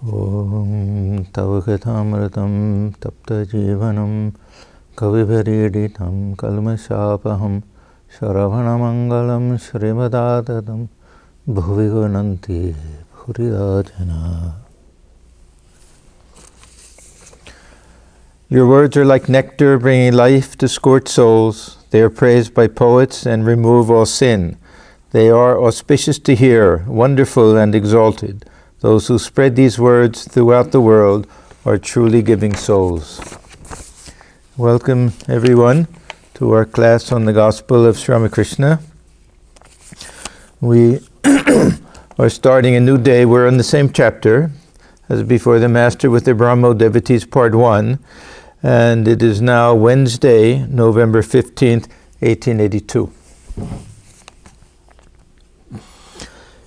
Om Tavakatamratam Tapta Jivanam Kavibhariditam Kalmashapaham Shravanamangalam Srimadatam Bhuvigunanti Bhuridajana. Your words are like nectar bringing life to scorched souls. They are praised by poets and remove all sin. They are auspicious to hear, wonderful and exalted. Those who spread these words throughout the world are truly giving souls. Welcome everyone to our class on the Gospel of Sri Ramakrishna. We are starting a new day. We're in the same chapter as before, the Master with the Brahmo Devotees, Part 1. And it is now Wednesday, November 15th, 1882.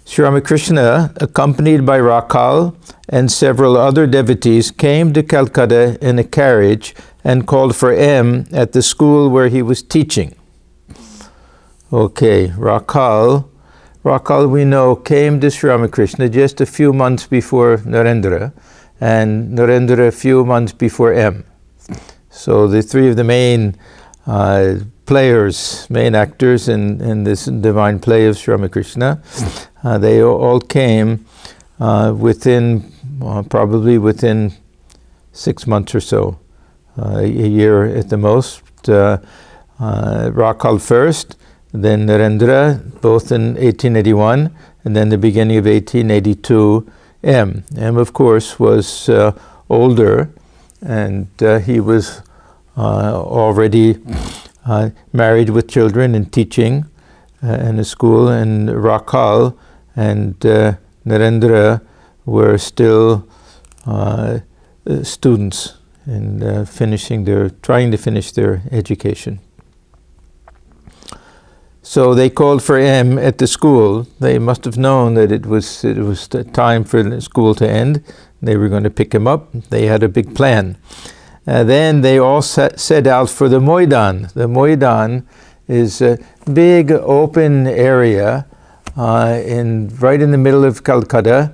Sri Ramakrishna, accompanied by Rakal and several other devotees, came to Calcutta in a carriage and called for M at the school where he was teaching. Okay, Rakal we know came to Sri Ramakrishna just a few months before Narendra, and Narendra a few months before M. So the three of the main players, main actors in this divine play of Sri Ramakrishna, they all came probably within 6 months or so, a year at the most. Rakal first, then Narendra, both in 1881, and then the beginning of 1882, M. M, of course, was older, and he was already married with children and teaching in a school, and Rakal and Narendra were still students and trying to finish their education. So they called for M at the school. They must have known that it was time for the school to end. They were going to pick him up. They had a big plan. Then they all set out for the Moidan. The Moidan is a big open area right in the middle of Calcutta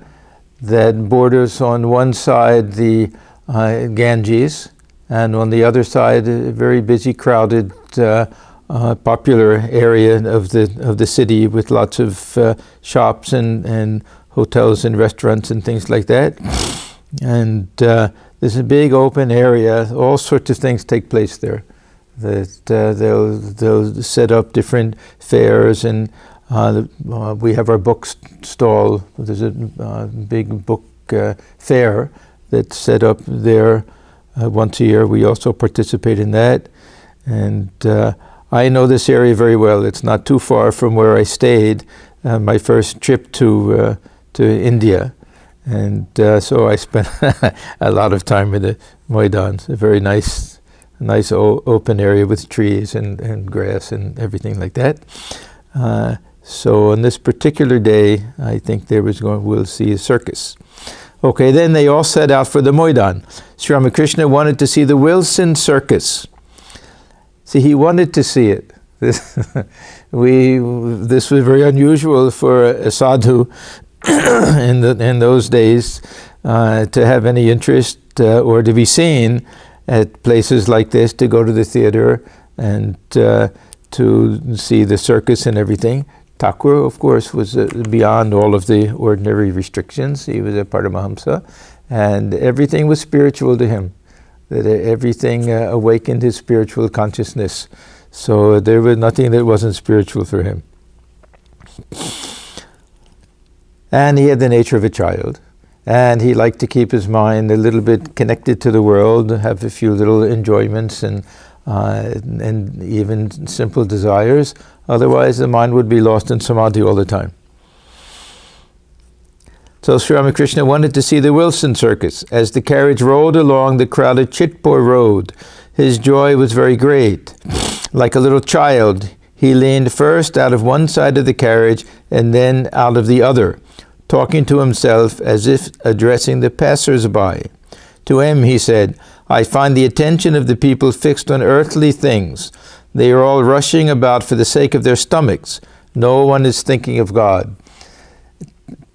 that borders on one side the Ganges, and on the other side a very busy, crowded, popular area of the city with lots of shops and hotels and restaurants and things like that. And there's a big open area. All sorts of things take place there. That they'll set up different fairs, and we have our book stall. There's a big book fair that's set up there once a year. We also participate in that, and I know this area very well. It's not too far from where I stayed my first trip to India. And so I spent a lot of time in the Moidan. It's a very nice open area with trees and grass and everything like that. So on this particular day, I think we'll see a circus. Okay, then they all set out for the Moidan. Sri Ramakrishna wanted to see the Wilson Circus. See, he wanted to see it. This was very unusual for a sadhu in those days to have any interest or to be seen at places like this, to go to the theater and to see the circus and everything. Thakur, of course, was beyond all of the ordinary restrictions. He was a Paramahamsa, and everything was spiritual to him. That everything awakened his spiritual consciousness. So there was nothing that wasn't spiritual for him. And he had the nature of a child. And he liked to keep his mind a little bit connected to the world, have a few little enjoyments and even simple desires. Otherwise, the mind would be lost in samadhi all the time. So Sri Ramakrishna wanted to see the Wilson Circus. As the carriage rolled along the crowded Chitpur road, his joy was very great. Like a little child, he leaned first out of one side of the carriage and then out of the other, talking to himself as if addressing the passers-by. To him, he said, "I find the attention of the people fixed on earthly things. They are all rushing about for the sake of their stomachs. No one is thinking of God."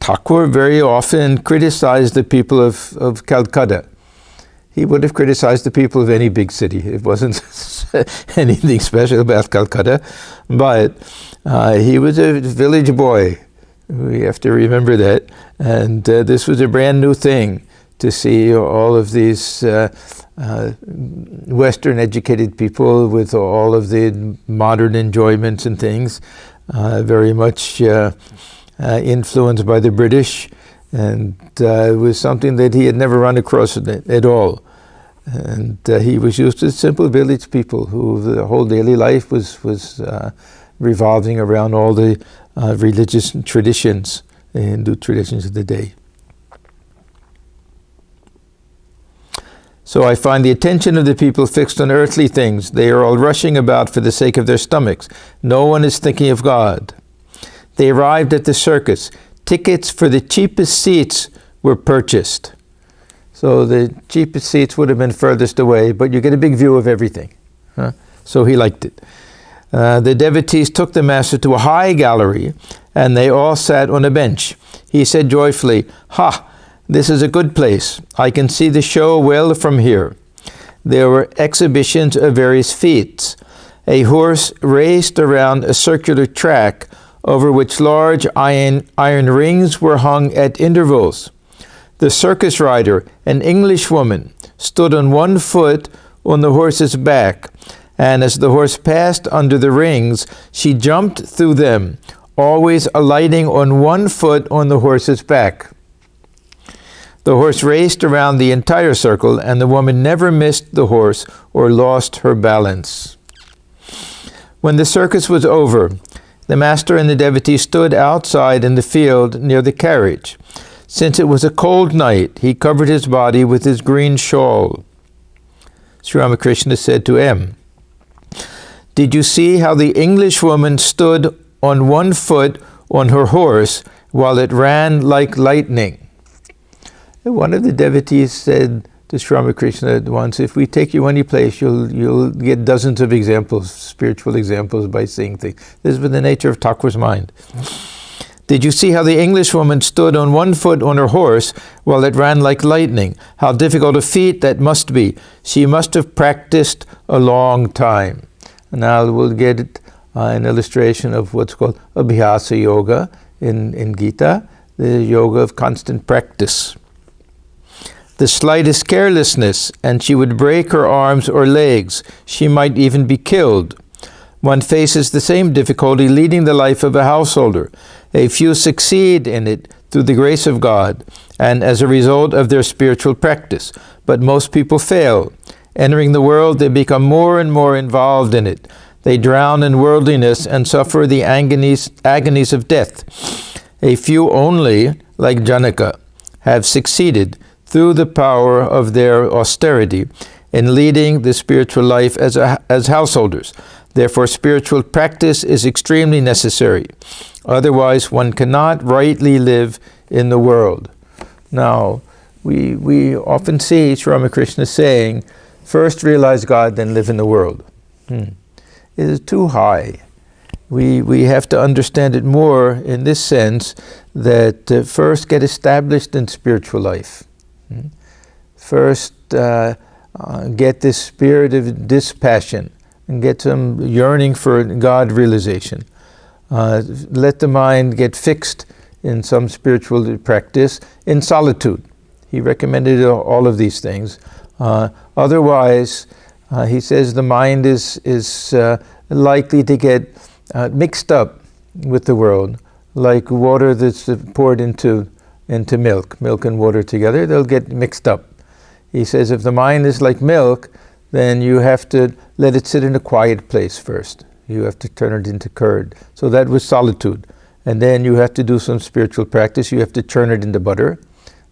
Thakur very often criticized the people of Calcutta. He would have criticized the people of any big city. It wasn't anything special about Calcutta, but he was a village boy. We have to remember that. And this was a brand new thing to see all of these Western educated people with all of the modern enjoyments and things, very much influenced by the British, and it was something that he had never run across at all. And he was used to simple village people who the whole daily life was revolving around all the religious traditions, the Hindu traditions of the day. So I find the attention of the people fixed on earthly things. They are all rushing about for the sake of their stomachs. No one is thinking of God. They arrived at the circus. Tickets for the cheapest seats were purchased. So the cheapest seats would have been furthest away, but you get a big view of everything. So he liked it. The devotees took the master to a high gallery, and they all sat on a bench. He said joyfully, "Ha! This is a good place. I can see the show well from here." There were exhibitions of various feats. A horse raced around a circular track over which large iron rings were hung at intervals. The circus rider, an English woman, stood on one foot on the horse's back, and as the horse passed under the rings, she jumped through them, always alighting on one foot on the horse's back. The horse raced around the entire circle, and the woman never missed the horse or lost her balance. When the circus was over, the master and the devotee stood outside in the field near the carriage. Since it was a cold night, he covered his body with his green shawl. Sri Ramakrishna said to M, "Did you see how the English woman stood on one foot on her horse while it ran like lightning?" One of the devotees said to Sri Ramakrishna once, "If we take you any place, you'll get dozens of examples, spiritual examples, by seeing things." This was the nature of Thakur's mind. "Did you see how the Englishwoman stood on one foot on her horse while it ran like lightning? How difficult a feat that must be. She must have practiced a long time." Now we'll get an illustration of what's called Abhyasa Yoga in Gita, the yoga of constant practice. The slightest carelessness, and she would break her arms or legs. She might even be killed. One faces the same difficulty leading the life of a householder. A few succeed in it through the grace of God and as a result of their spiritual practice, but most people fail. Entering the world, they become more and more involved in it. They drown in worldliness and suffer the agonies of death. A few only, like Janaka, have succeeded through the power of their austerity in leading the spiritual life as householders. Therefore, spiritual practice is extremely necessary. Otherwise, one cannot rightly live in the world. Now, we often see Sri Ramakrishna saying, first realize God, then live in the world. It is too high. We have to understand it more in this sense, that first get established in spiritual life. First get this spirit of dispassion and get some yearning for God realization. Let the mind get fixed in some spiritual practice in solitude. He recommended all of these things. Otherwise, he says the mind is likely to get mixed up with the world, like water that's poured into milk and water together, they'll get mixed up. He says if the mind is like milk, then you have to let it sit in a quiet place first. You have to turn it into curd. So that was solitude. And then you have to do some spiritual practice. You have to turn it into butter.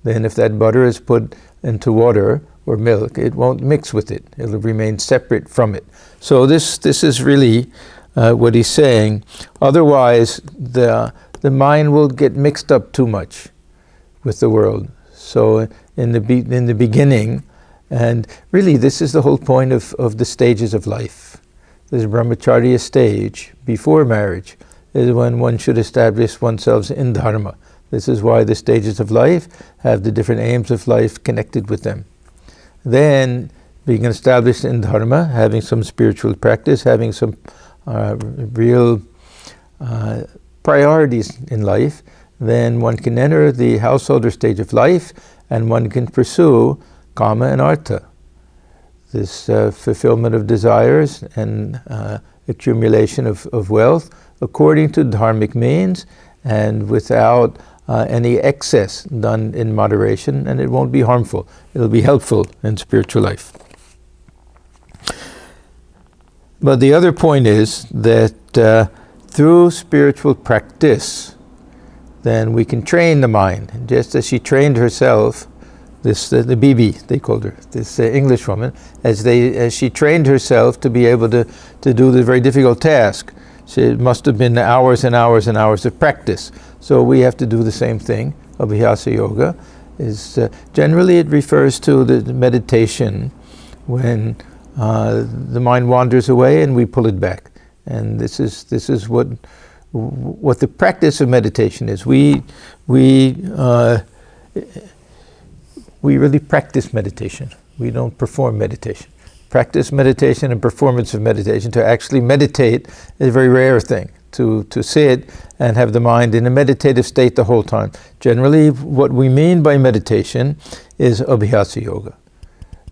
Then if that butter is put into water or milk, it won't mix with it. It'll remain separate from it. So this is really what he's saying. Otherwise, the mind will get mixed up too much with the world. So in the beginning, and really this is the whole point of the stages of life. This brahmacharya stage before marriage is when one should establish oneself in dharma. This is why the stages of life have the different aims of life connected with them. Then, being established in dharma, having some spiritual practice, having some real priorities in life, then one can enter the householder stage of life, and one can pursue kama and artha. This fulfillment of desires and accumulation of wealth according to dharmic means and without any excess, done in moderation, and it won't be harmful. It'll be helpful in spiritual life. But the other point is that through spiritual practice, then we can train the mind. Just as she trained herself, the Bibi, they called her, this English woman, as she trained herself to be able to do the very difficult task. It must have been hours and hours and hours of practice. So we have to do the same thing. Abhyasa Yoga is generally it refers to the meditation when the mind wanders away and we pull it back. And this is what the practice of meditation is. We really practice meditation. We don't perform meditation. Practice meditation and performance of meditation. To actually meditate is a very rare thing. To sit and have the mind in a meditative state the whole time. Generally, what we mean by meditation is Abhyasa Yoga.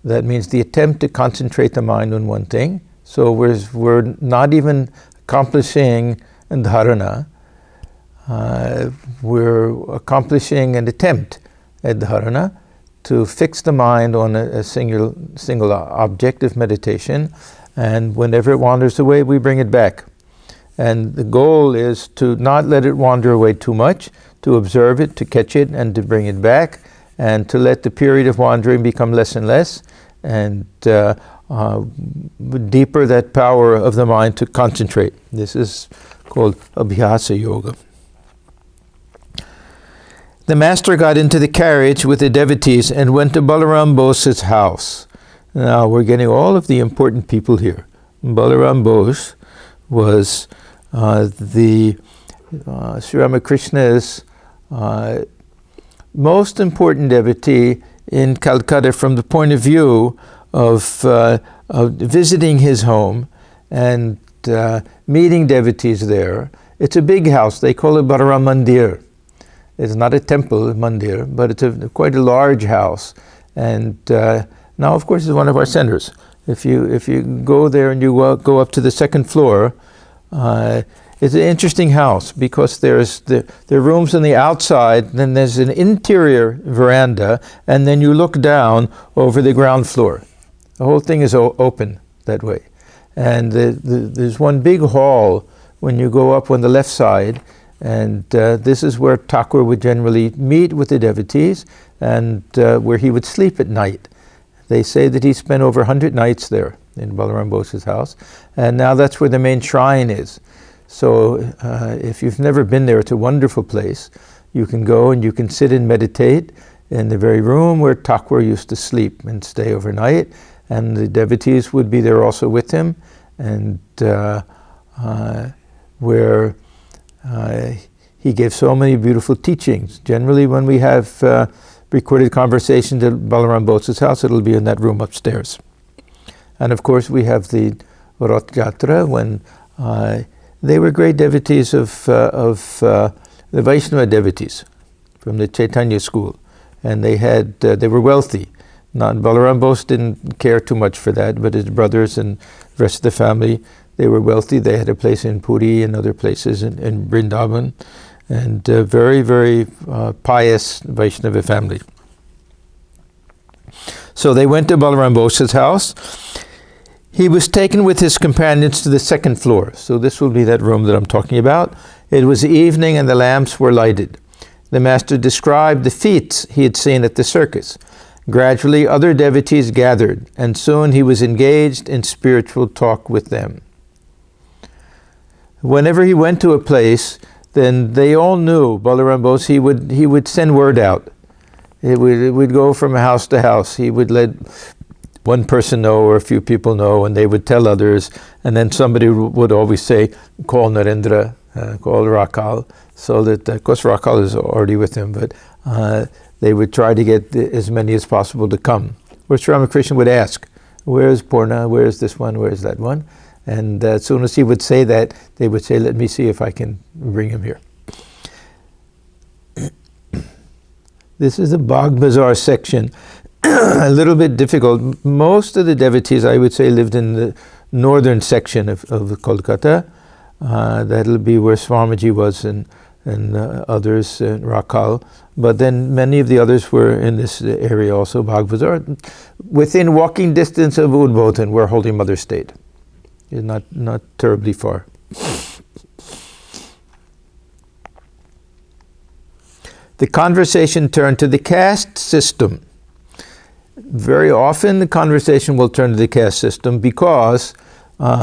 That means the attempt to concentrate the mind on one thing. So we're not even accomplishing dharana. We're accomplishing an attempt at dharana to fix the mind on a single object of meditation, and whenever it wanders away, we bring it back. And the goal is to not let it wander away too much, to observe it, to catch it, and to bring it back, and to let the period of wandering become less and less, and deeper that power of the mind to concentrate. This is called Abhyasa Yoga. The master got into the carriage with the devotees and went to Balaram Bose's house. Now we're getting all of the important people here. Balaram Bose was Sri Ramakrishna's most important devotee in Calcutta from the point of view of visiting his home and meeting devotees there. It's a big house. They call it Balaram Mandir. It's not a temple, mandir, but it's quite a large house. And now, of course, it's one of our centers. If you go there and you go up to the second floor, it's an interesting house because there are rooms on the outside, then there's an interior veranda, and then you look down over the ground floor. The whole thing is open that way. And there's one big hall when you go up on the left side, and this is where Thakur would generally meet with the devotees and where he would sleep at night. They say that he spent over 100 nights there in Balaram Bose's house, and now that's where the main shrine is. So if you've never been there, it's a wonderful place. You can go and you can sit and meditate in the very room where Thakur used to sleep and stay overnight, and the devotees would be there also with him, and where he gave so many beautiful teachings. Generally, when we have recorded conversations at Balaram Bose's house, it'll be in that room upstairs. And of course, we have the Rath Yatra, when they were great devotees of the Vaishnava devotees from the Chaitanya school, and they were wealthy. Balaram Bose didn't care too much for that, but his brothers and the rest of the family, they were wealthy. They had a place in Puri and other places in Vrindavan, and very, very pious Vaishnava family. So they went to Balaram Bose's house. He was taken with his companions to the second floor. So this will be that room that I'm talking about. It was evening and the lamps were lighted. The master described the feats he had seen at the circus. Gradually, other devotees gathered, and soon he was engaged in spiritual talk with them. Whenever he went to a place, then they all knew Balaram Bose. He would send word out. It would go from house to house. He would let one person know or a few people know, and they would tell others. And then somebody would always say, "Call Narendra, called Rakal, so that, of course, Rakal is already with him, but they would try to get as many as possible to come. Which Ramakrishna would ask, where's Purna, where's this one, where's that one? And as soon as he would say that, they would say, let me see if I can bring him here. This is the Bagh Bazaar section. A little bit difficult. Most of the devotees, I would say, lived in the northern section of Kolkata. That'll be where Swamiji was and others in Rakal. But then many of the others were in this area also, Bagh Bazaar. Within walking distance of Udbodhan, where Holy Mother stayed. Not terribly far. The conversation turned to the caste system. Very often the conversation will turn to the caste system because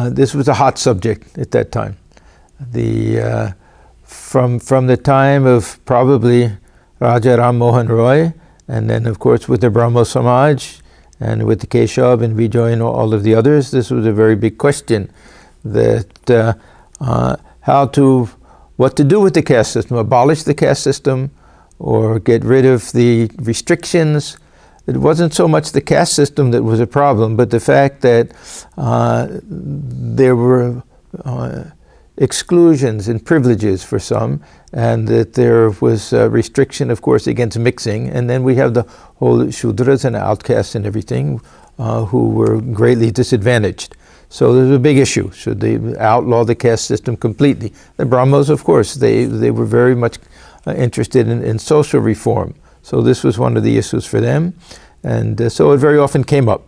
this was a hot subject at that time. From the time of probably Raja Ram Mohan Roy, and then of course with the Brahmo Samaj, and with the Keshav and Vijay and all of the others, this was a very big question that what to do with the caste system, abolish the caste system, or get rid of the restrictions. It wasn't so much the caste system that was a problem, but the fact that there were exclusions and privileges for some, and that there was a restriction, of course, against mixing. And then we have the whole Shudras and outcasts and everything who were greatly disadvantaged. So there's a big issue. Should they outlaw the caste system completely? The Brahmos, of course, they were very much interested in social reform. So this was one of the issues for them. And so it very often came up.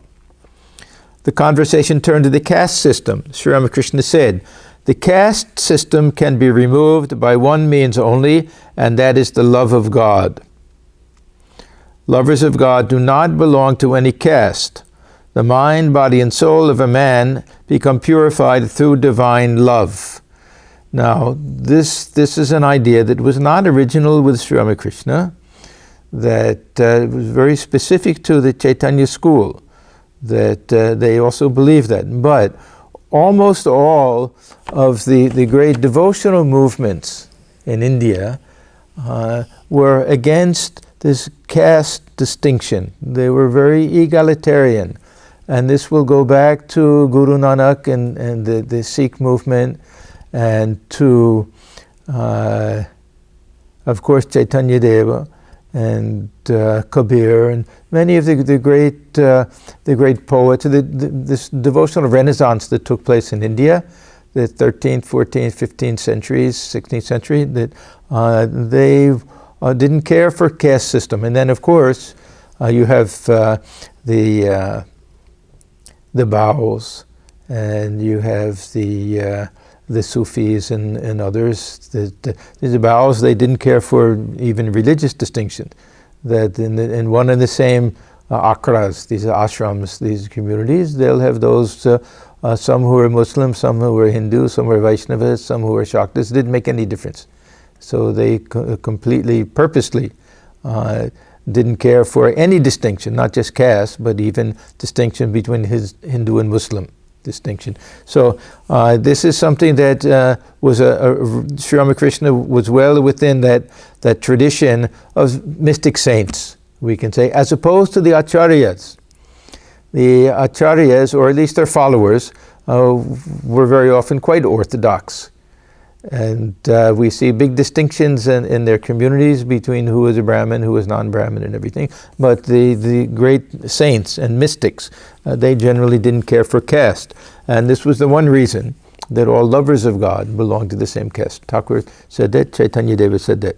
The conversation turned to the caste system. Sri Ramakrishna said, the caste system can be removed by one means only, and that is the love of God. Lovers of God do not belong to any caste. The mind, body, and soul of a man become purified through divine love. Now, this is an idea that was not original with Sri Ramakrishna, that was very specific to the Chaitanya school, that they also believed that. But almost all of the great devotional movements in India were against this caste distinction. They were very egalitarian. And this will go back to Guru Nanak and the Sikh movement, and to, of course, Chaitanya Deva and Kabir, and many of the great poets. This devotional renaissance that took place in India, the 13th, 14th, 15th centuries, 16th century, that they didn't care for caste system. And then, of course, you have the Baus, and you have the Sufis and others. The Baus, they didn't care for even religious distinction. That in one and the same akras, these ashrams, these communities, they'll have those, some who are Muslim, some who are Hindu, some who are Vaishnavas, some who are Shaktas. It didn't make any difference. So they completely, purposely didn't care for any distinction, not just caste, but even distinction between his Hindu and Muslim distinction. So this is something that was Sri Ramakrishna was well within that tradition of mystic saints, we can say, as opposed to the acharyas. The acharyas, or at least their followers, were very often quite orthodox. And we see big distinctions in their communities between who is a Brahmin, who is non-Brahmin and everything. But the great saints and mystics, they generally didn't care for caste. And this was the one reason that all lovers of God belonged to the same caste. Thakur said that, Chaitanya Deva said that.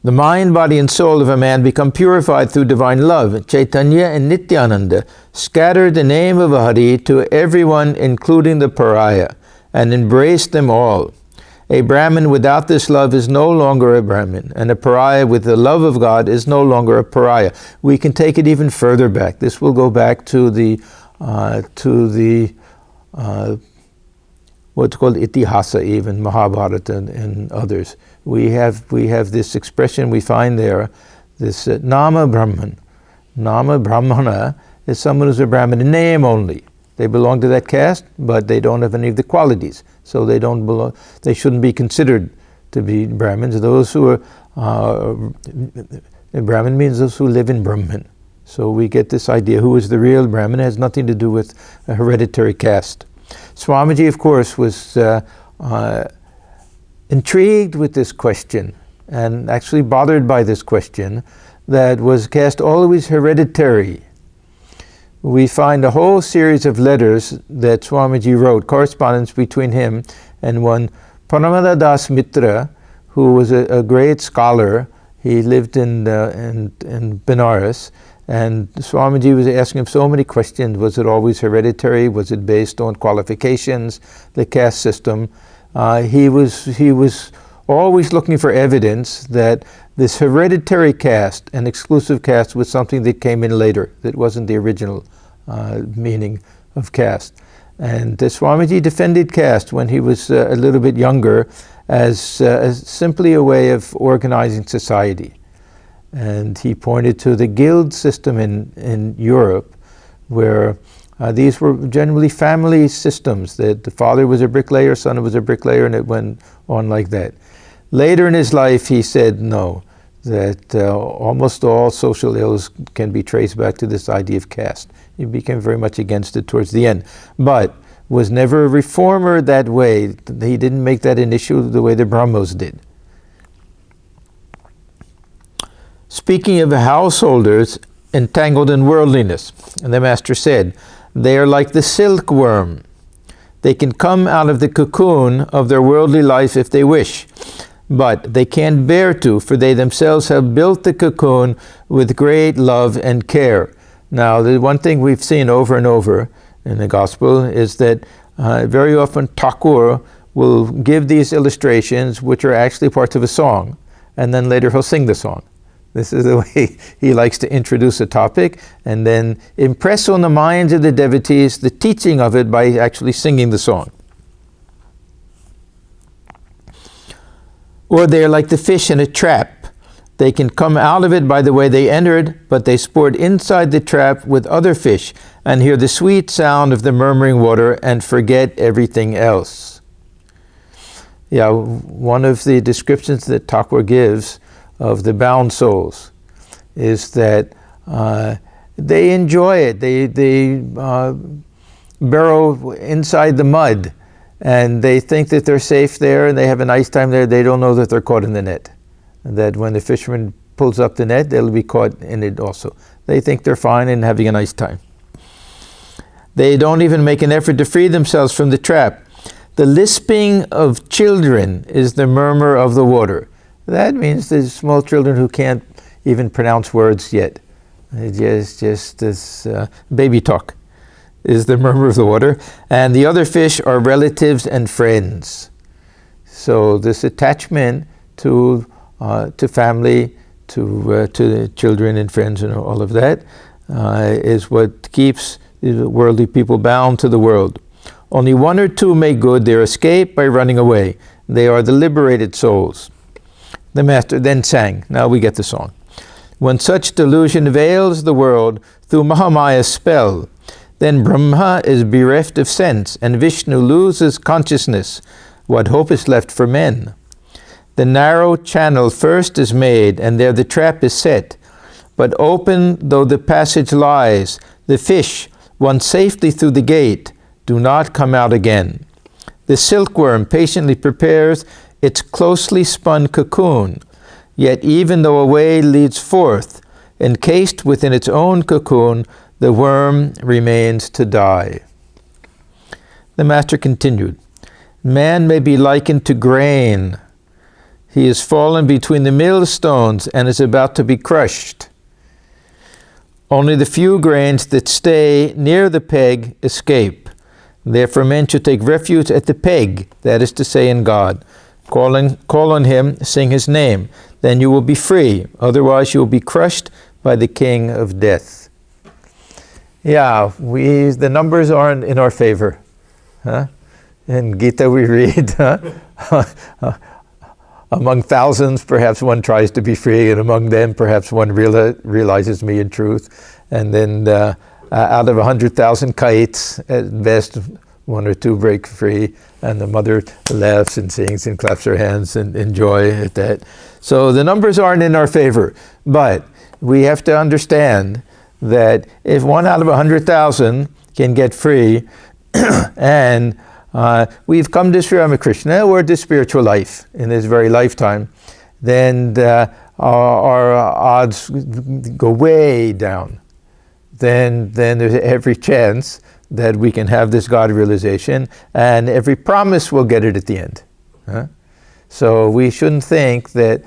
The mind, body, and soul of a man become purified through divine love. Chaitanya and Nityananda scattered the name of Hari to everyone, including the pariah, and embraced them all. A Brahmin without this love is no longer a Brahmin, and a pariah with the love of God is no longer a pariah. We can take it even further back. This will go back to the what's called Itihasa, even Mahabharata and others. We have this expression we find there, this Nama Brahman. Nama Brahmana is someone who's a Brahmin in name only. They belong to that caste, but they don't have any of the qualities. So they don't belong, they shouldn't be considered to be Brahmins. Those who are, Brahmin means those who live in Brahman. So we get this idea, who is the real Brahmin? It has nothing to do with a hereditary caste. Swamiji, of course, was intrigued with this question and actually bothered by this question, that was caste always hereditary? We find a whole series of letters that Swamiji wrote, correspondence between him and one Paramada Das Mitra, who was a great scholar. He lived in Benares, and Swamiji was asking him so many questions. Was it always hereditary? Was it based on qualifications, the caste system? He was always looking for evidence that this hereditary caste and exclusive caste was something that came in later, that wasn't the original meaning of caste. And Swamiji defended caste when he was a little bit younger as simply a way of organizing society. And he pointed to the guild system in Europe, where these were generally family systems, that the father was a bricklayer, son was a bricklayer, and it went on like that. Later in his life, he said no, that almost all social ills can be traced back to this idea of caste. He became very much against it towards the end, but was never a reformer that way. He didn't make that an issue the way the Brahmos did. Speaking of householders entangled in worldliness, and the master said, they are like the silkworm. They can come out of the cocoon of their worldly life if they wish, but they can't bear to, for they themselves have built the cocoon with great love and care. Now, the one thing we've seen over and over in the gospel is that very often Thakur will give these illustrations, which are actually parts of a song, and then later he'll sing the song. This is the way he likes to introduce a topic and then impress on the minds of the devotees the teaching of it by actually singing the song. Or they're like the fish in a trap. They can come out of it by the way they entered, but they sport inside the trap with other fish and hear the sweet sound of the murmuring water and forget everything else. Yeah, one of the descriptions that Thakur gives of the bound souls is that they enjoy it. They burrow inside the mud, and they think that they're safe there and they have a nice time there. They don't know that they're caught in the net. And that when the fisherman pulls up the net, they'll be caught in it also. They think they're fine and having a nice time. They don't even make an effort to free themselves from the trap. The lisping of children is the murmur of the water. That means there's small children who can't even pronounce words yet. Just this baby talk is the murmur of the water. And the other fish are relatives and friends. So this attachment to family, to children and friends and all of that is what keeps worldly people bound to the world. Only one or two make good their escape by running away. They are the liberated souls. The master then sang. Now we get the song. When such delusion veils the world through Mahamaya's spell, then Brahma is bereft of sense and Vishnu loses consciousness. What hope is left for men? The narrow channel first is made, and there the trap is set. But open though the passage lies, the fish, once safely through the gate, do not come out again. The silkworm patiently prepares its closely spun cocoon, yet even though a way leads forth, encased within its own cocoon, the worm remains to die. The master continued, man may be likened to grain. He is fallen between the millstones and is about to be crushed. Only the few grains that stay near the peg escape. Therefore men should take refuge at the peg, that is to say in God. Call on him, sing his name. Then you will be free. Otherwise you will be crushed by the king of death. Yeah, the numbers aren't in our favor. Huh? In Gita we read, among thousands, perhaps one tries to be free, and among them, perhaps one realizes me in truth. And then out of 100,000 kites, at best 1 or 2 break free, and the mother laughs and sings and claps her hands and enjoy at that. So the numbers aren't in our favor, but we have to understand that if 1 out of 100,000 can get free, and we've come to Sri Ramakrishna or to spiritual life in this very lifetime, then our odds go way down. Then there's every chance that we can have this God realization, and every promise we'll get it at the end. So we shouldn't think that,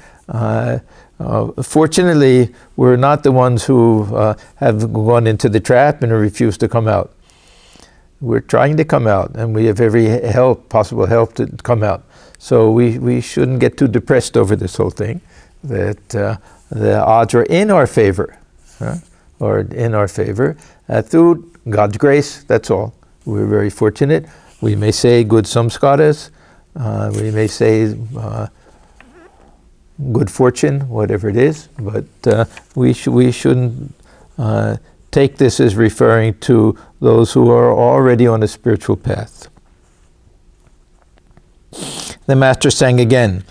fortunately, we're not the ones who have gone into the trap and refused to come out. We're trying to come out, and we have every possible help to come out. So we shouldn't get too depressed over this whole thing, that the odds are in our favor, or in our favor, through God's grace, that's all. We're very fortunate. We may say good samskaras, we may say good fortune, whatever it is, but we shouldn't take this as referring to those who are already on a spiritual path. The Master sang again,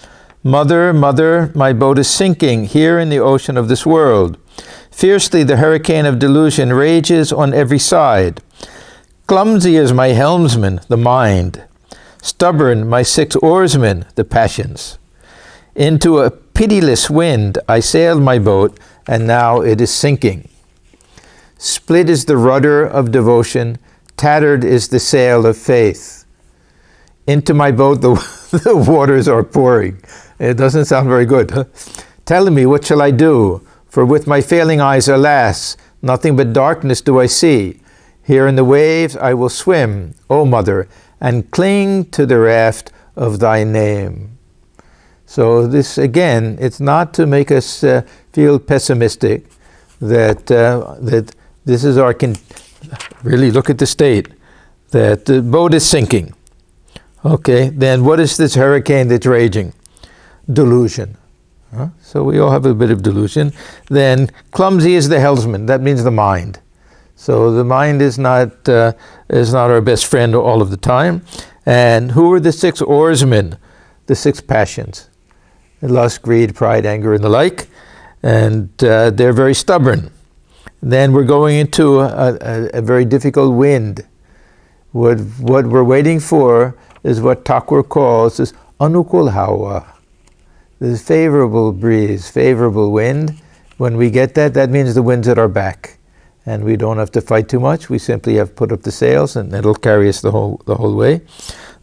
"Mother, mother, my boat is sinking here in the ocean of this world. Fiercely the hurricane of delusion rages on every side. Clumsy is my helmsman, the mind. Stubborn my 6 oarsmen, the passions. Into a pitiless wind I sailed my boat, and now it is sinking. Split is the rudder of devotion, tattered is the sail of faith. Into my boat the waters are pouring." It doesn't sound very good. Huh? "Telling me, what shall I do? For with my failing eyes, alas, nothing but darkness do I see. Here in the waves I will swim, O Mother, and cling to the raft of thy name." So this, again, it's not to make us feel pessimistic, that this is our... Really look at the state, that the boat is sinking. Okay, then what is this hurricane that's raging? Delusion. So we all have a bit of delusion. Then clumsy is the helmsman. That means the mind. So the mind is not our best friend all of the time. And who are the 6 oarsmen? The 6 passions: lust, greed, pride, anger, and the like. And they're very stubborn. Then we're going into a very difficult wind. What we're waiting for is what Thakur calls this anukul hawa. This favorable breeze, favorable wind. When we get that, that means the wind's at our back. And we don't have to fight too much. We simply have to put up the sails, and it'll carry us the whole way.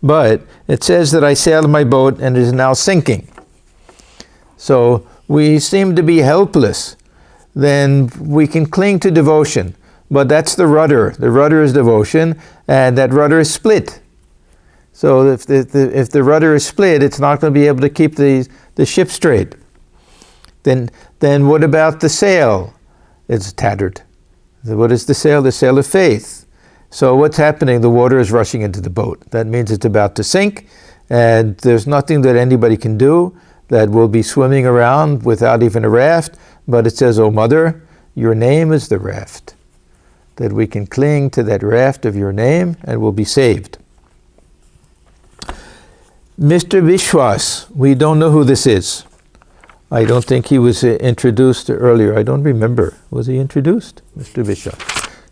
But it says that I sailed my boat and it is now sinking. So we seem to be helpless. Then we can cling to devotion. But that's the rudder. The rudder is devotion, and that rudder is split. So if the rudder is split, it's not going to be able to keep the ship straight. Then what about the sail? It's tattered. What is the sail? The sail of faith. So what's happening? The water is rushing into the boat. That means it's about to sink, and there's nothing that anybody can do, that we'll be swimming around without even a raft. But it says, "O Mother, your name is the raft." That we can cling to that raft of your name and we'll be saved. Mr. Vishwas, we don't know who this is. I don't think he was introduced earlier. I don't remember. Was he introduced? Mr. Vishwas.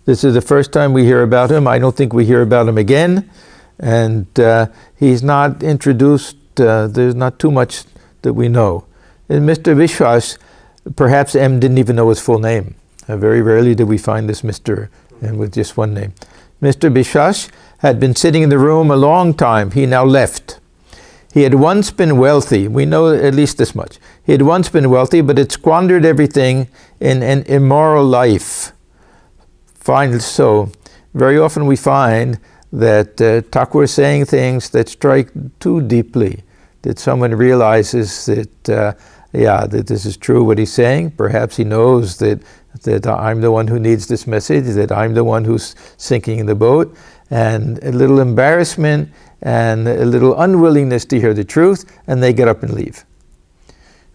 This is the first time we hear about him. I don't think we hear about him again. And he's not introduced. There's not too much that we know. And Mr. Vishwas, perhaps M didn't even know his full name. Very rarely did we find this Mr. and with just one name. Mr. Vishwas had been sitting in the room a long time. He now left. He had once been wealthy. We know at least this much. He had once been wealthy, but had squandered everything in an immoral life. So very often we find that Thakur is saying things that strike too deeply, that someone realizes that, that this is true what he's saying. Perhaps he knows that I'm the one who needs this message, that I'm the one who's sinking in the boat, and a little embarrassment and a little unwillingness to hear the truth, and they get up and leave.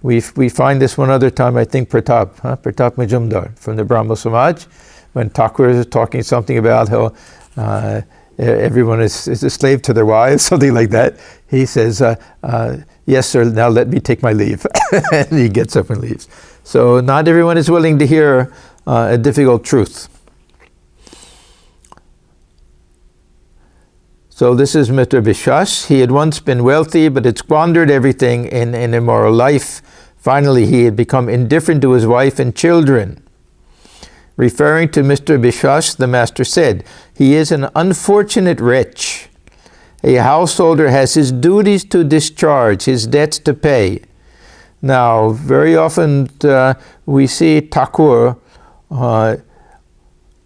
We find this one other time, I think Pratap Majumdar from the Brahmo Samaj, when Thakur is talking something about how everyone is a slave to their wives, something like that, he says, yes, sir, now let me take my leave. And he gets up and leaves. So not everyone is willing to hear a difficult truth. So this is Mr. Vishwas. He had once been wealthy, but had squandered everything in immoral life. Finally, he had become indifferent to his wife and children. Referring to Mr. Vishwas, the master said, he is an unfortunate wretch. A householder has his duties to discharge, his debts to pay. Now, very often we see Thakur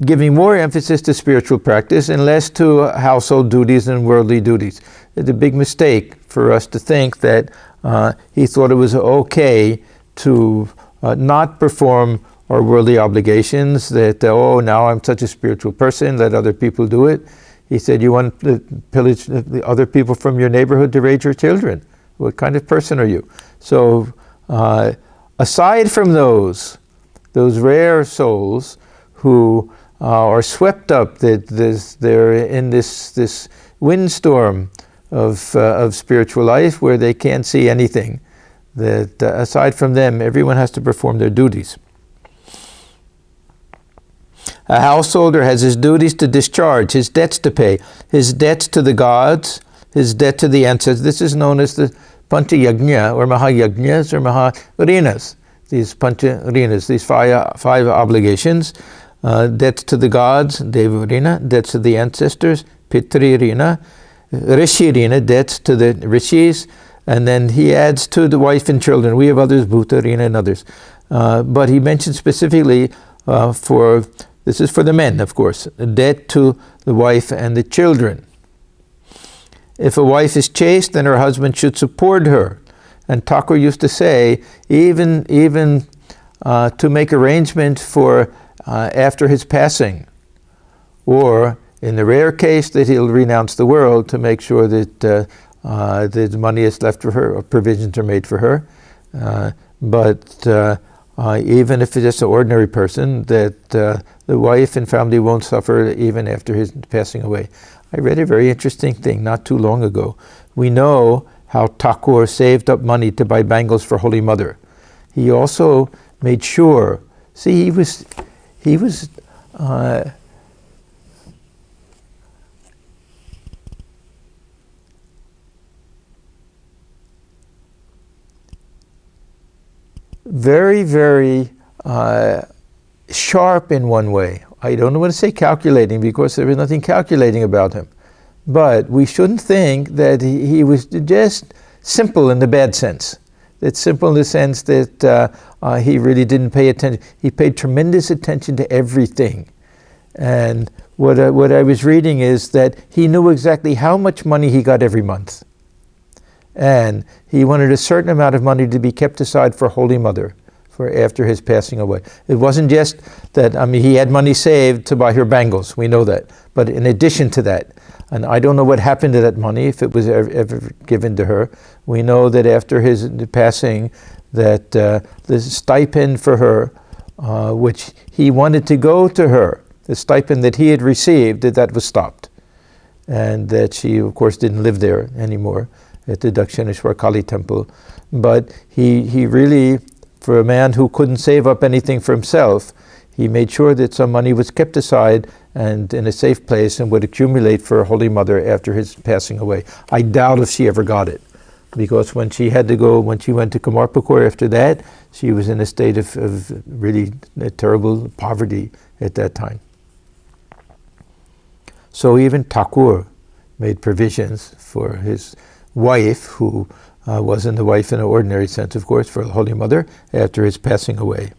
giving more emphasis to spiritual practice and less to household duties and worldly duties. It's a big mistake for us to think that he thought it was okay to not perform our worldly obligations, that, oh, now I'm such a spiritual person, let other people do it. He said, you want to pillage the other people from your neighborhood to raise your children. What kind of person are you? So, aside from those rare souls who are swept up, that they're in this windstorm of spiritual life where they can't see anything, that aside from them, everyone has to perform their duties. A householder has his duties to discharge, his debts to pay, his debts to the gods, his debt to the ancestors. This is known as the Panchayagna, or Mahayagnas, or Maharinas. These Pancharinas, these five obligations. Debts to the gods, Devarina, debts to the ancestors, Pitririna, Rishirina, debts to the rishis, and then he adds to the wife and children. We have others, Bhutarina and others. But he mentioned specifically this is for the men, of course, a debt to the wife and the children. If a wife is chaste, then her husband should support her. And Thakur used to say, even to make arrangement for after his passing, or in the rare case that he'll renounce the world, to make sure that the money is left for her, or provisions are made for her. But even if it's just an ordinary person, that the wife and family won't suffer even after his passing away. I read a very interesting thing not too long ago. We know how Thakur saved up money to buy bangles for Holy Mother. He also made sure, see, he was very, very sharp in one way. I don't want to say calculating, because there was nothing calculating about him. But we shouldn't think that he was just simple in the bad sense. It's simple in the sense that he really didn't pay attention. He paid tremendous attention to everything. And what I was reading is that he knew exactly how much money he got every month. And he wanted a certain amount of money to be kept aside for Holy Mother, for after his passing away. It wasn't just that, he had money saved to buy her bangles, we know that. But in addition to that, and I don't know what happened to that money, if it was ever given to her. We know that after his passing, that the stipend for her, which he wanted to go to her, the stipend that he had received, that was stopped. And that she, of course, didn't live there anymore at the Dakshineshwar Kali temple. But he really, for a man who couldn't save up anything for himself, he made sure that some money was kept aside and in a safe place and would accumulate for Holy Mother after his passing away. I doubt if she ever got it, because when she went to Kamarpukur after that, she was in a state of really terrible poverty at that time. So even Thakur made provisions for his wife, who wasn't the wife in an ordinary sense, of course, for the Holy Mother, after his passing away.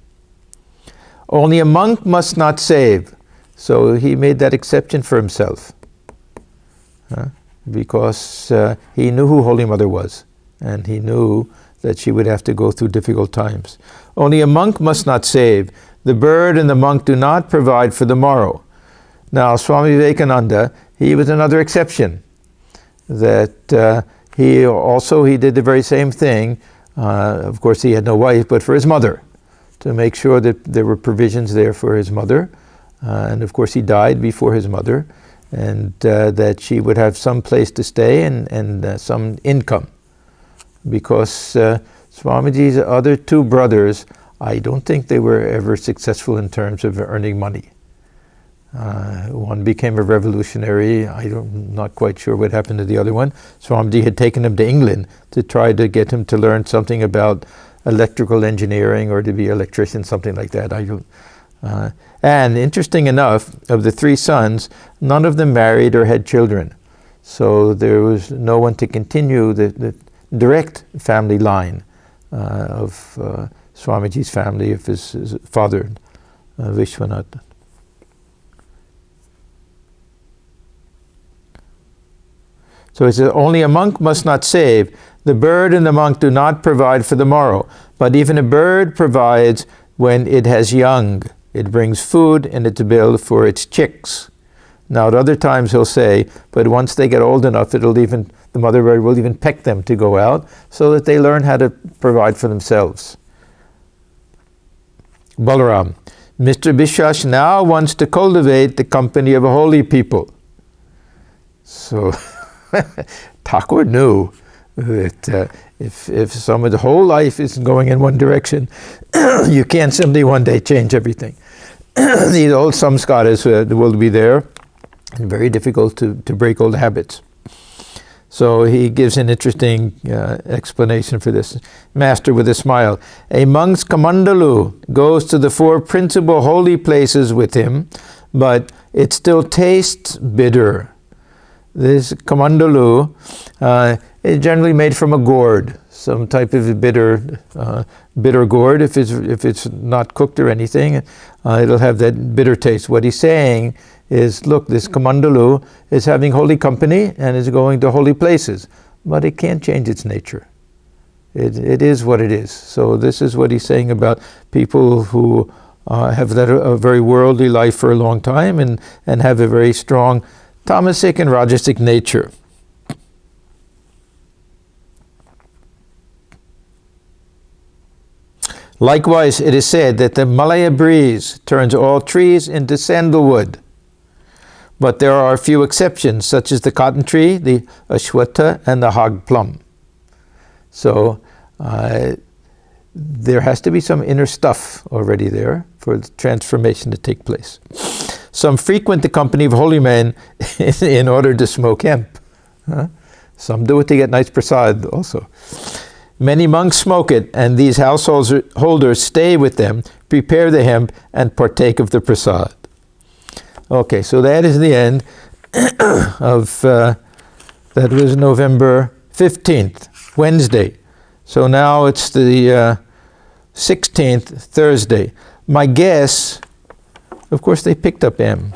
Only a monk must not save. So he made that exception for himself, because he knew who Holy Mother was, and he knew that she would have to go through difficult times. Only a monk must not save. The bird and the monk do not provide for the morrow. Now, Swami Vivekananda, he was another exception, that he did the very same thing. Of course, he had no wife, but for his mother, to make sure that there were provisions there for his mother. And of course he died before his mother, and that she would have some place to stay and some income. Because Swamiji's other two brothers, I don't think they were ever successful in terms of earning money. One became a revolutionary. I'm not quite sure what happened to the other one. Swamiji had taken him to England to try to get him to learn something about electrical engineering or to be an electrician, something like that. And interesting enough, of the three sons, none of them married or had children. So there was no one to continue the direct family line of Swamiji's family, of his father, Vishwanath. So he says, only a monk must not save. The bird and the monk do not provide for the morrow, but even a bird provides when it has young. It brings food in its bill for its chicks. Now at other times he'll say, but once they get old enough, the mother bird will even peck them to go out so that they learn how to provide for themselves. Balaram, Mr. Bishash now wants to cultivate the company of a holy people. So Thakur knew that if someone's whole life is going in one direction, you can't simply one day change everything. These old samskaras will be there, and very difficult to break old habits. So he gives an interesting explanation for this. Master with a smile, a monk's kamandalu goes to the four principal holy places with him, but it still tastes bitter. This kamandalu is generally made from a gourd, some type of bitter gourd. If it's not cooked or anything, it'll have that bitter taste. What he's saying is, look, this kamandalu is having holy company and is going to holy places, but it can't change its nature. It is what it is. So this is what he's saying about people who have led a very worldly life for a long time and have a very strong tamasic and rajasic nature. Likewise, it is said that the Malaya breeze turns all trees into sandalwood. But there are a few exceptions, such as the cotton tree, the ashwatha, and the hog plum. So there has to be some inner stuff already there for the transformation to take place. Some frequent the company of holy men in order to smoke hemp. Some do it to get nice prasad also. Many monks smoke it, and these householders stay with them, prepare the hemp, and partake of the prasad. Okay, so that is the end of, that was November 15th, Wednesday. So now it's the 16th, Thursday. My guess, of course they picked up M.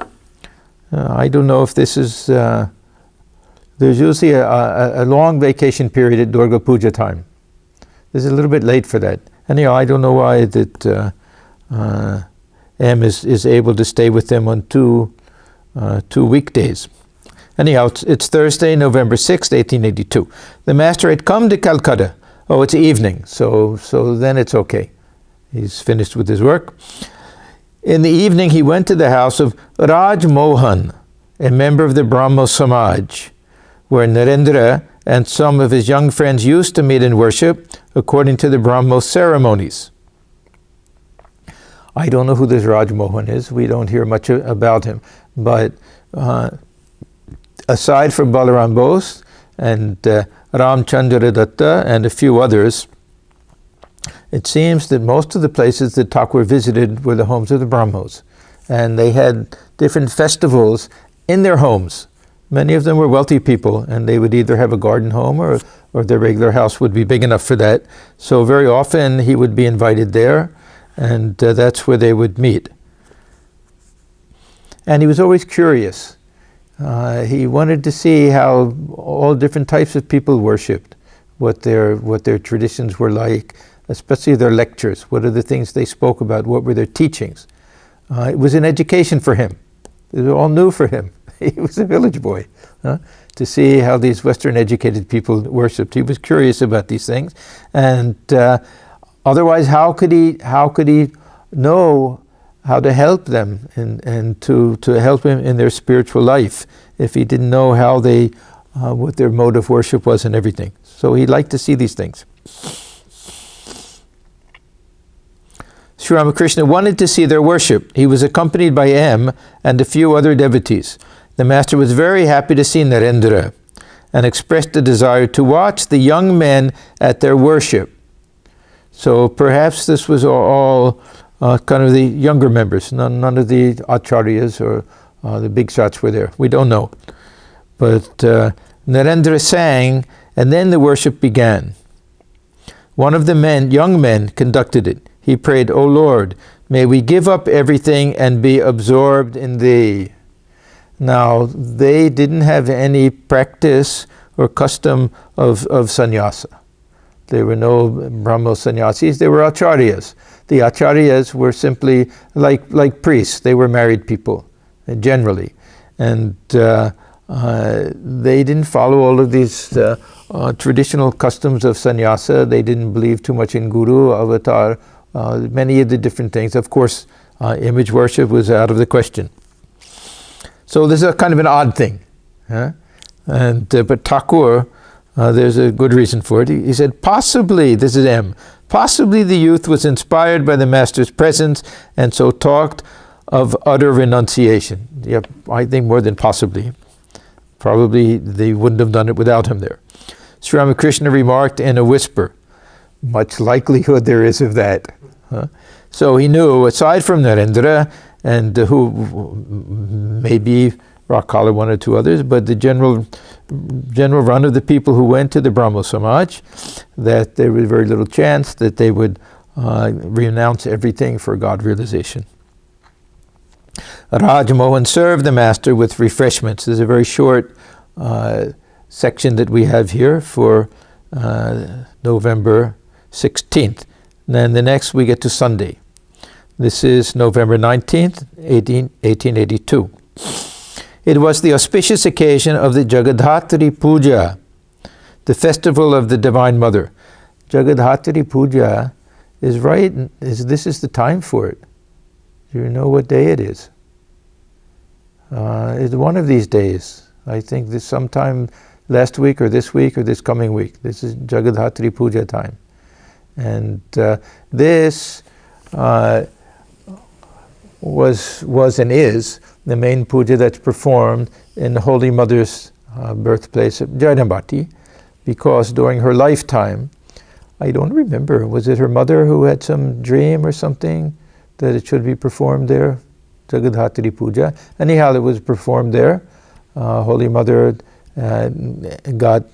I don't know if this is, there's usually a long vacation period at Durga Puja time. This is a little bit late for that. Anyhow, I don't know why that M is able to stay with them on two weekdays. Anyhow, it's Thursday, November 6th, 1882. The master had come to Calcutta. Oh, it's evening, so then it's okay. He's finished with his work. In the evening, he went to the house of Raj Mohan, a member of the Brahmo Samaj, where Narendra and some of his young friends used to meet and worship according to the Brahmo ceremonies. I don't know who this Raj Mohan is. We don't hear much about him. But aside from Balaram Bose and Ramchandra Datta and a few others, it seems that most of the places that Thakur visited were the homes of the Brahmos. And they had different festivals in their homes. Many of them were wealthy people, and they would either have a garden home or their regular house would be big enough for that. So very often he would be invited there, and that's where they would meet. And he was always curious. He wanted to see how all different types of people worshipped, what their traditions were like, especially their lectures. What are the things they spoke about? What were their teachings? It was an education for him. It was all new for him. He was a village boy. To see how these Western educated people worshipped. He was curious about these things. And otherwise, how could he know how to help them and to help him in their spiritual life if he didn't know how they, what their mode of worship was and everything. So he liked to see these things. Sri Ramakrishna wanted to see their worship. He was accompanied by M and a few other devotees. The master was very happy to see Narendra and expressed a desire to watch the young men at their worship. So perhaps this was all kind of the younger members. None of the acharyas or the big shots were there. We don't know. But Narendra sang, and then the worship began. One of the young men, conducted it. He prayed, "O Lord, may we give up everything and be absorbed in Thee." Now, they didn't have any practice or custom of sannyasa. There were no Brahmo sannyasis, they were acharyas. The acharyas were simply like priests. They were married people, generally. And they didn't follow all of these traditional customs of sannyasa. They didn't believe too much in guru, avatar, many of the different things. Of course, image worship was out of the question. So this is a kind of an odd thing. Huh? But Thakur, there's a good reason for it. He said, possibly, this is M, possibly the youth was inspired by the master's presence and so talked of utter renunciation. Yep, I think more than possibly. Probably they wouldn't have done it without him there. Sri Ramakrishna remarked in a whisper, much likelihood there is of that. Huh? So he knew, aside from Narendra, and who maybe Rakala, one or two others, but the general run of the people who went to the Brahmo Samaj, that there was very little chance that they would renounce everything for God realization. Raj Mohan served the master with refreshments. There's a very short section that we have here for November 16th. And then the next we get to Sunday. This is November 19th, 1882. It was the auspicious occasion of the Jagadhatri Puja, the festival of the Divine Mother. Jagadhatri Puja is this is the time for it. Do you know what day it is? It's one of these days. I think this sometime last week or this coming week. This is Jagadhatri Puja time. And this was and is the main puja that's performed in the Holy Mother's birthplace at Jagadhatri, because during her lifetime, I don't remember, was it her mother who had some dream or something that it should be performed there? Jagadhatri Puja. Anyhow, it was performed there. Holy Mother got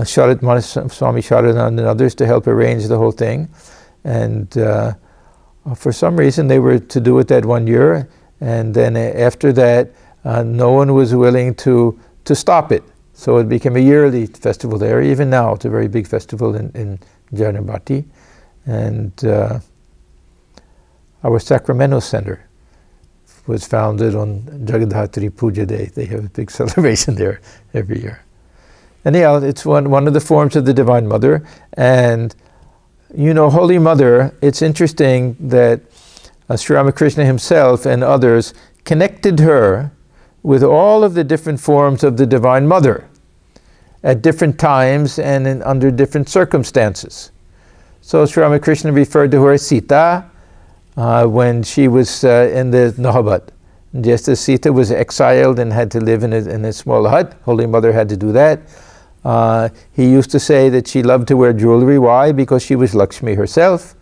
Swami Sharadananda and others to help arrange the whole thing. And for some reason, they were to do it that one year. And then after that, no one was willing to stop it. So it became a yearly festival there. Even now, it's a very big festival in Jagadhatri. And our Sacramento Center was founded on Jagadhatri Puja Day. They have a big celebration there every year. Anyhow, it's one of the forms of the Divine Mother. And, Holy Mother, it's interesting that Sri Ramakrishna himself and others connected her with all of the different forms of the Divine Mother at different times and under different circumstances. So Sri Ramakrishna referred to her as Sita when she was in the Nahabat. Just as Sita was exiled and had to live in a small hut, Holy Mother had to do that. He used to say that she loved to wear jewelry. Why? Because she was Lakshmi herself.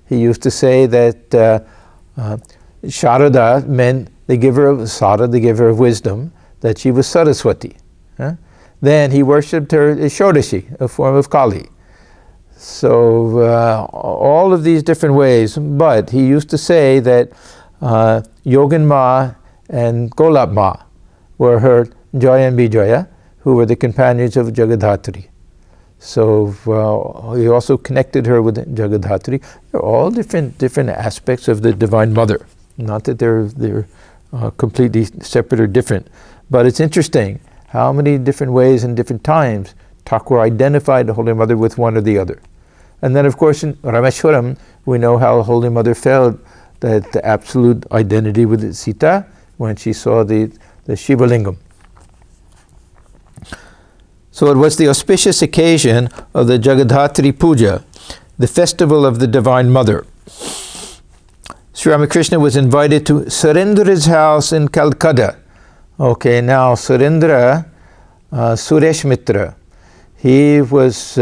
He used to say that Sharada meant the giver of Sara, the giver of wisdom, that she was Saraswati. Then he worshipped her as Shodashi, a form of Kali. So all of these different ways, but he used to say that Yogin Ma and Golab Ma were her Jaya and Vijaya, who were the companions of Jagadhatri. So he also connected her with Jagadhatri. They're all different aspects of the Divine Mother. Not that they're completely separate or different, but it's interesting how many different ways and different times Thakur identified the Holy Mother with one or the other. And then, of course, in Rameshwaram, we know how Holy Mother felt the absolute identity with Sita when she saw the Shiva Lingam. So it was the auspicious occasion of the Jagadhatri Puja, the festival of the Divine Mother. Sri Ramakrishna was invited to Surendra's house in Calcutta. Okay, now Surendra, Suresh Mitra, he was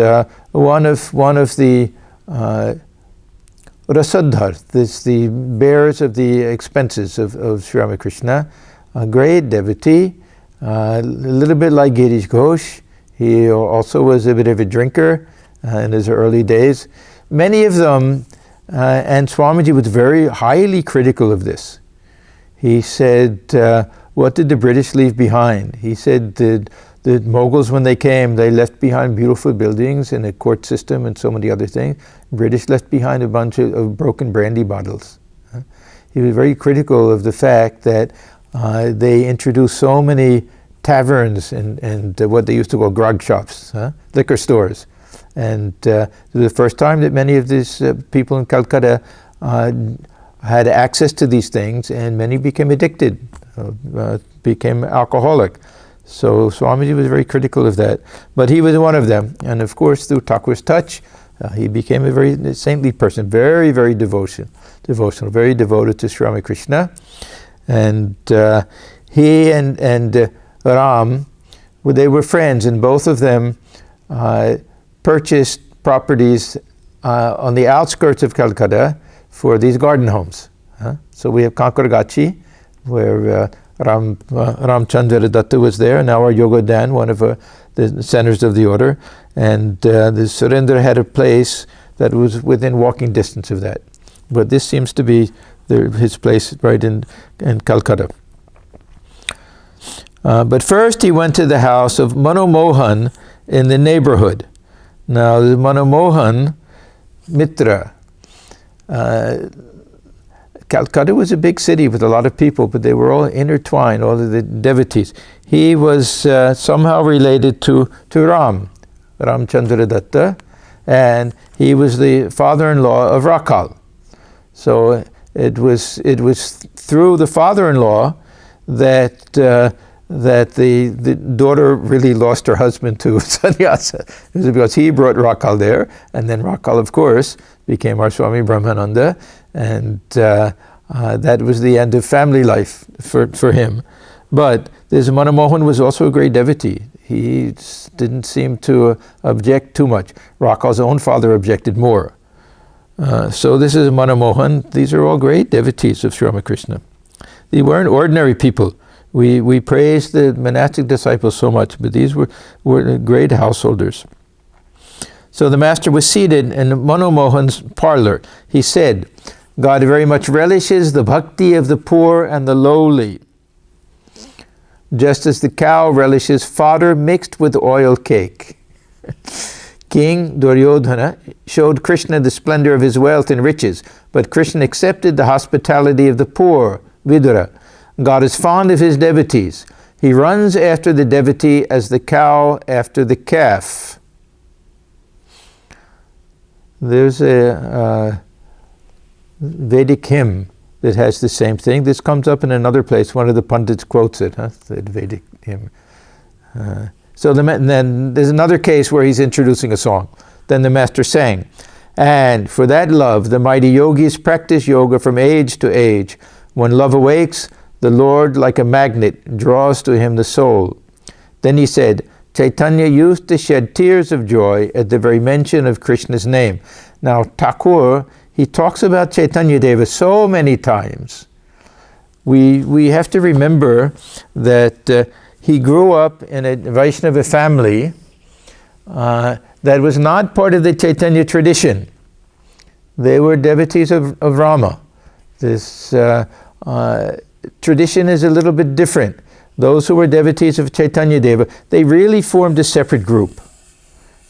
one of the Rasadhar, the bearers of the expenses of Sri Ramakrishna, a great devotee, a little bit like Girish Ghosh. He also was a bit of a drinker in his early days. Many of them, and Swamiji was very highly critical of this. He said, what did the British leave behind? He said the Mughals, when they came, they left behind beautiful buildings and a court system and so many other things. British left behind a bunch of broken brandy bottles. He was very critical of the fact that they introduced so many taverns and what they used to call grog shops, liquor stores. And it was the first time that many of these people in Calcutta had access to these things, and many became addicted, became alcoholic. So Swamiji was very critical of that. But he was one of them. And of course, through Thakur's touch, he became a very saintly person, very, very devotional, very devoted to Sri Ramakrishna. And he and Ram, well, they were friends, and both of them purchased properties on the outskirts of Calcutta for these garden homes. So we have Kankaragachi, where Ramchandra Datta was there, now our Yoga Dan, one of the centers of the order, and the Surendra had a place that was within walking distance of that. But this seems to be his place right in Calcutta. But first he went to the house of Manomohan in the neighborhood. Now the Manomohan Mitra, Calcutta was a big city with a lot of people, but they were all intertwined, all of the devotees. He was somehow related to Ramchandra Datta, and he was the father-in-law of Rakal. So it was through the father-in-law that the daughter really lost her husband to sannyasa. It was because he brought Rakal there, and then Rakal, of course, became our Swami Brahmananda, and that was the end of family life for him. But this Manomohan was also a great devotee. He didn't seem to object too much. Rakal's own father objected more. So this is Manomohan. These are all great devotees of Sri Ramakrishna. They weren't ordinary people. We praise the monastic disciples so much, but these were great householders. So the master was seated in Manomohan's parlor. He said, God very much relishes the bhakti of the poor and the lowly, just as the cow relishes fodder mixed with oil cake. King Duryodhana showed Krishna the splendor of his wealth and riches, but Krishna accepted the hospitality of the poor, Vidura. God is fond of his devotees. He runs after the devotee as the cow after the calf. There's a Vedic hymn that has the same thing. This comes up in another place. One of the pundits quotes it, the Vedic hymn. Then there's another case where he's introducing a song. Then the master sang, and for that love, the mighty yogis practice yoga from age to age. When love awakes, the Lord, like a magnet, draws to him the soul. Then he said, Chaitanya used to shed tears of joy at the very mention of Krishna's name. Now, Thakur, he talks about Chaitanya Deva so many times. We have to remember that he grew up in a Vaishnava family that was not part of the Chaitanya tradition. They were devotees of Rama. This tradition is a little bit different. Those who were devotees of Chaitanya Deva, they really formed a separate group.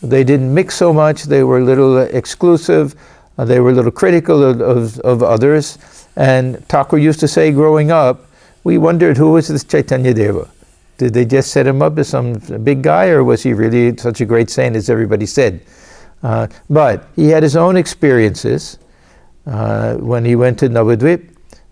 They didn't mix so much, they were a little exclusive, they were a little critical of others. And Thakur used to say growing up, we wondered who was this Chaitanya Deva. Did they just set him up as some big guy, or was he really such a great saint as everybody said? But he had his own experiences, when he went to Navadvip,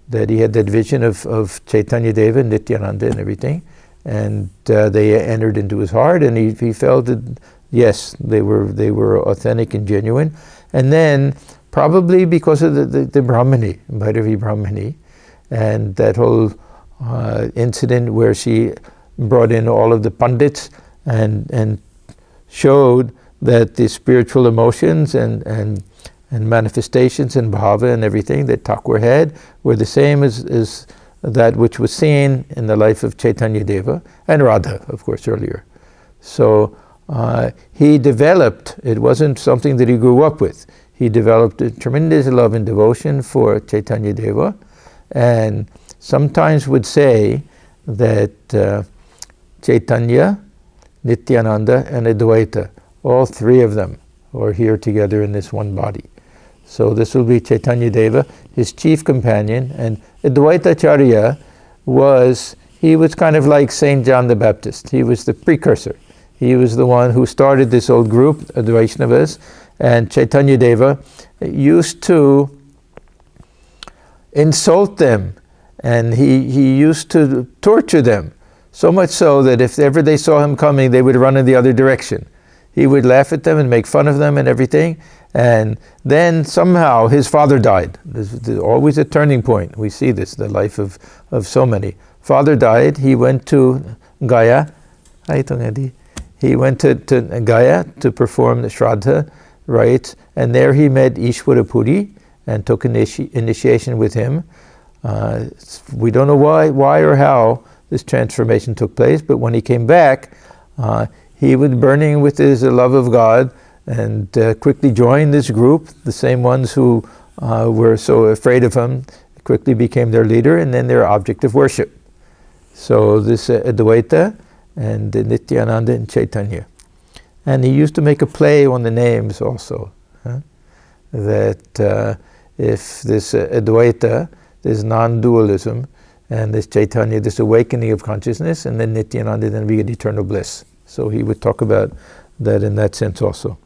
that he had that vision of Chaitanya Deva, Nityananda and everything, and they entered into his heart, and he felt that, yes, they were authentic and genuine. And then, probably because of the Brahmani, Bhairavi Brahmani, and that whole incident where she brought in all of the pandits and showed that the spiritual emotions and manifestations and bhava and everything that Thakur had were the same as that which was seen in the life of Chaitanya Deva and Radha, of course, earlier. So he developed, it wasn't something that he grew up with, he developed a tremendous love and devotion for Chaitanya Deva, and sometimes would say that Chaitanya, Nityananda, and Advaita, all three of them are here together in this one body. So this will be Chaitanya Deva, his chief companion, and Advaita Acharya was kind of like Saint John the Baptist. He was the precursor. He was the one who started this old group, the Vaishnavas, and Chaitanya Deva used to insult them, and he used to torture them, so much so that if ever they saw him coming, they would run in the other direction. He would laugh at them and make fun of them and everything, and then somehow his father died. There's always a turning point. We see this, the life of so many. Father died, he went to Gaya. He went to Gaya to perform the Shraddha rites, and there he met Ishwara Puri and took initiation with him. We don't know why or how this transformation took place, but when he came back, he was burning with his love of God and quickly joined this group. The same ones who were so afraid of him quickly became their leader and then their object of worship. So this Advaita and Nityananda and Chaitanya. And he used to make a play on the names also. That if this Advaita, this non-dualism, and this Chaitanya, this awakening of consciousness, and then Nityananda, then we get eternal bliss. So he would talk about that in that sense also.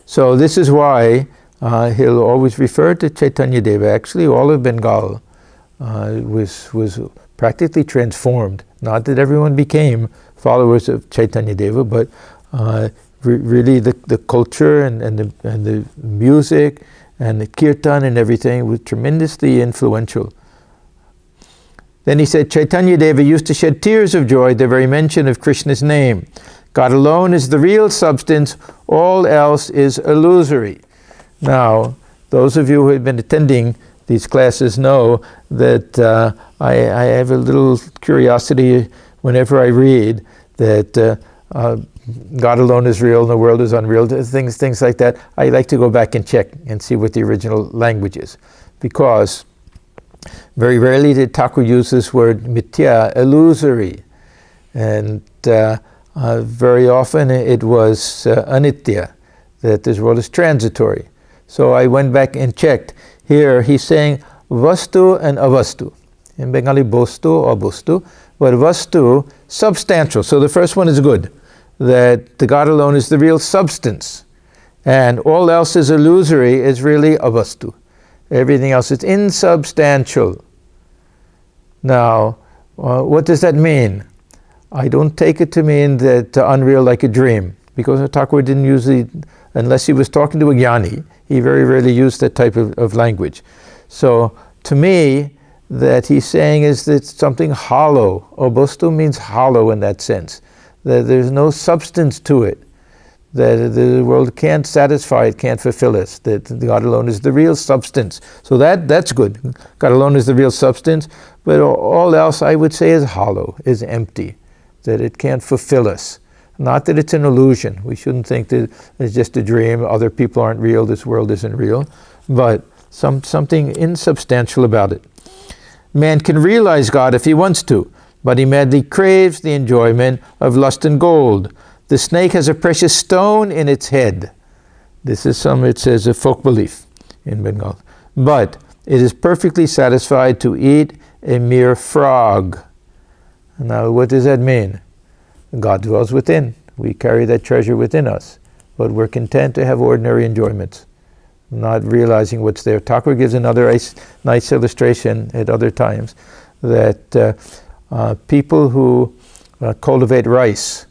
So this is why he'll always refer to Chaitanya Deva. Actually, all of Bengal was practically transformed. Not that everyone became followers of Chaitanya Deva, but really the culture and the music and the kirtan and everything was tremendously influential. Then he said, Chaitanya Deva used to shed tears of joy at the very mention of Krishna's name. God alone is the real substance, all else is illusory. Now, those of you who have been attending these classes know that I have a little curiosity whenever I read that God alone is real and the world is unreal, things like that. I like to go back and check and see what the original language is, because very rarely did Thakur use this word mithya, illusory, and very often it was anitya, that this world is transitory. So I went back and checked. Here he's saying vastu and avastu. In Bengali, bostu or bostu, but vastu, substantial. So the first one is good, that the God alone is the real substance, and all else is illusory is really avastu. Everything else is insubstantial. Now, what does that mean? I don't take it to mean that unreal like a dream, because Thakur didn't usually, unless he was talking to a jnani, he very rarely used that type of language. So, to me, that he's saying is that something hollow. Obostu means hollow in that sense, that there's no substance to it, that the world can't satisfy it, can't fulfill us, that God alone is the real substance. So that's good. God alone is the real substance, but all else I would say is hollow, is empty, that it can't fulfill us. Not that it's an illusion. We shouldn't think that it's just a dream, other people aren't real, this world isn't real, but something insubstantial about it. Man can realize God if he wants to, but he madly craves the enjoyment of lust and gold. The snake has a precious stone in its head. This is it says, a folk belief in Bengal. But it is perfectly satisfied to eat a mere frog. Now, what does that mean? God dwells within. We carry that treasure within us. But we're content to have ordinary enjoyments. not realizing what's there. Thakur gives another nice illustration at other times that people who cultivate rice,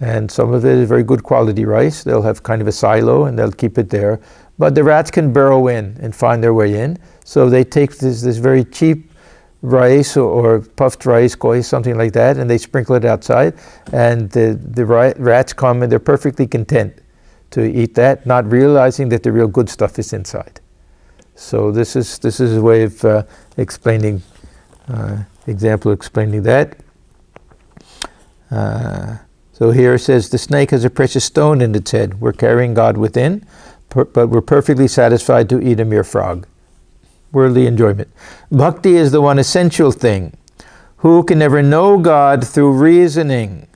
and some of it is very good quality rice, they'll have kind of a silo and they'll keep it there, but the rats can burrow in and find their way in, so they take this very cheap rice or puffed rice, koi, something like that, and they sprinkle it outside, and the rats come and they're perfectly content to eat that, not realizing that the real good stuff is inside. So this is a way of explaining, example explaining that. So here it says, the snake has a precious stone in its head. We're carrying God within, but we're perfectly satisfied to eat a mere frog. Worldly enjoyment. Bhakti is the one essential thing. Who can never know God through reasoning?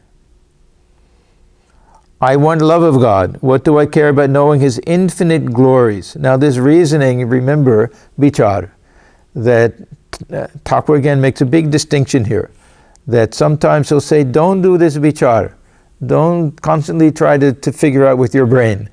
I want love of God. What do I care about knowing His infinite glories? Now this reasoning, remember, vichar, that Thakur again makes a big distinction here. That sometimes he'll say, don't do this vichar. Don't constantly try to figure out with your brain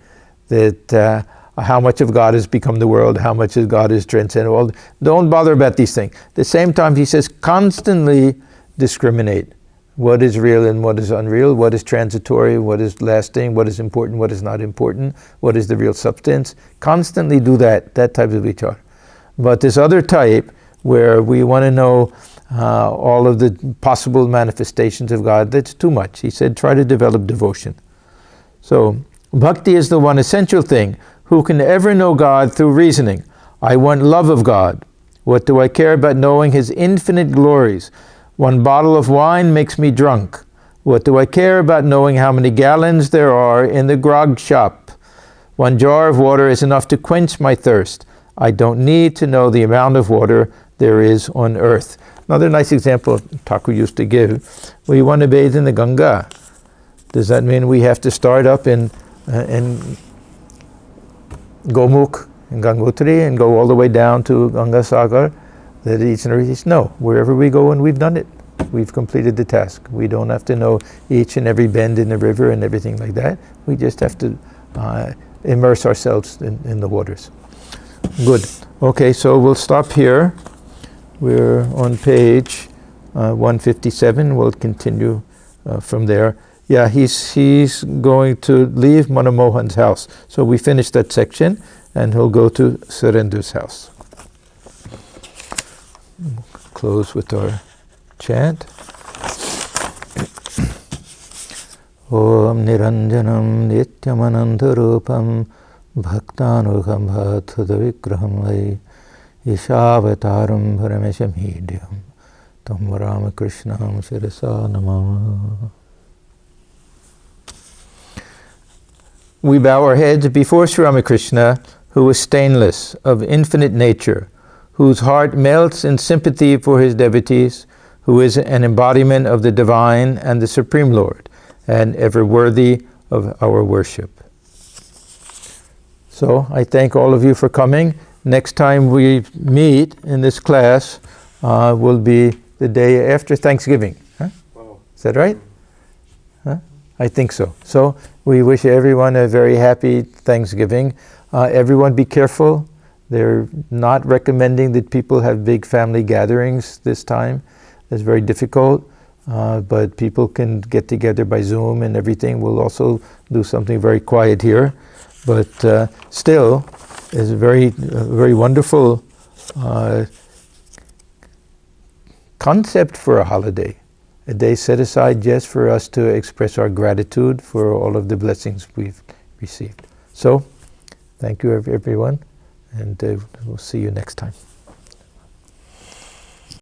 that how much of God has become the world, how much of God is transcendent. Don't bother about these things. At the same time, he says, constantly discriminate. What is real and what is unreal, what is transitory, what is lasting, what is important, what is not important, what is the real substance. Constantly do that type of vichar. But this other type, where we want to know all of the possible manifestations of God, that's too much. He said, try to develop devotion. So, bhakti is the one essential thing. Who can ever know God through reasoning? I want love of God. What do I care about knowing His infinite glories? One bottle of wine makes me drunk. What do I care about knowing how many gallons there are in the grog shop? One jar of water is enough to quench my thirst. I don't need to know the amount of water there is on earth. Another nice example Thakur used to give. We want to bathe in the Ganga. Does that mean we have to start up in Gomukh and Gangotri and go all the way down to Ganga Sagar? That each and every, no, wherever we go and we've done it, we've completed the task. We don't have to know each and every bend in the river and everything like that. We just have to immerse ourselves in the waters. Good. Okay, so we'll stop here. We're on page 157. We'll continue from there. Yeah, he's going to leave Manamohan's house. So we finished that section, and he'll go to Surendu's house. Close with our chant. Om Niranjanam Nityamanantarupam Bhaktanugham Bhatadavigraham Vai Ishavataram Parameshamhidhyam Tam Ramakrishnam Shirasa Namah. We bow our heads before Sri Ramakrishna, who is stainless, of infinite nature, whose heart melts in sympathy for his devotees, who is an embodiment of the Divine and the Supreme Lord, and ever worthy of our worship. So I thank all of you for coming. Next time we meet in this class will be the day after Thanksgiving. Huh? Wow. Is that right? Huh? I think so. So we wish everyone a very happy Thanksgiving. Everyone be careful. They're not recommending that people have big family gatherings this time. It's very difficult, but people can get together by Zoom and everything. We'll also do something very quiet here. But still, it's a very wonderful concept for a holiday. A day set aside just for us to express our gratitude for all of the blessings we've received. So, thank you everyone, and we'll see you next time.